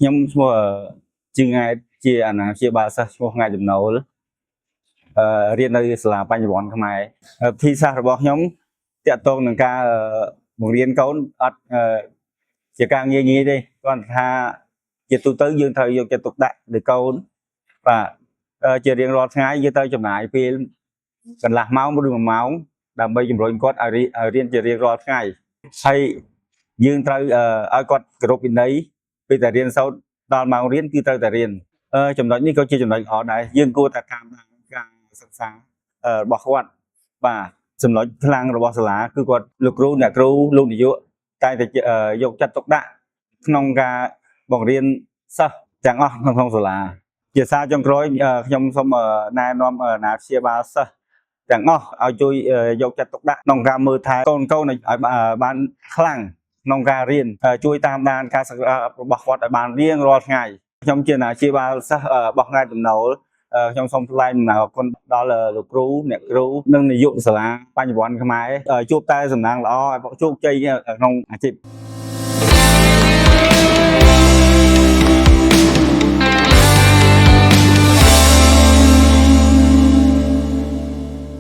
ខ្ញុំឈ្មោះជាថ្ងៃជាអាណាជាបាសាសឈ្មោះថ្ងៃចំណូលរៀននៅសាលាបញ្ញវន្តខ្មែរវិធីសាស្ត្ររបស់ខ្ញុំតាក់ទងនឹងការបង្រៀនកូនអត់ជាការងាយទេគាត់ថាជាទូទៅយើងត្រូវយកចិត្តទុកដាក់លើកូនបាទជារៀងរាល់ថ្ងៃយើងត្រូវចំណាយពេលកន្លះម៉ោងឬ1ម៉ោងដើម្បីជំរុញគាត់ឲ្យរៀនជារៀងរាល់ថ្ងៃហើយយើងត្រូវឲ្យគាត់គោរពវិន័យពេលតែរៀនសូត្រដល់ម៉ោងរៀនគឺត្រូវតែរៀនចំណុចនេះក៏ជាចំណុចល្អដែរយើងគួរតែតាមដានការសិក្សារបស់គាត់បាទចំណុចខ្លាំងរបស់សាលាគឺគាត់លោកគ្រូអ្នកគ្រូលោកនាយកតែយកចិត្តទុកដាក់ក្នុងការបង្រៀនសិស្សទាំងអស់ក្នុងសាលាជាសារចុងក្រោយខ្ញុំសូមណែនាំអាណាព្យាបាលសិស្សទាំងអស់ឲ្យជួយយកចិត្តទុកដាក់ក្នុងការមើលថែកូនឲ្យបានខ្លាំងក្នុងការរៀនជួយតាមដានការសិក្សារបស់គាត់ឲ្យបានរៀងរាល់ថ្ងៃខ្ញុំជាអាណាព្យាបាលសិស្សរបស់ថ្ងៃចំណូលខ្ញុំសូមថ្លែងអំណរគុណដល់លោកគ្រូអ្នកគ្រូនិងនាយកសាលាបញ្ញវន្តខ្មែរជួបតែសំណាងល្អជោគជ័យក្នុងអាជីព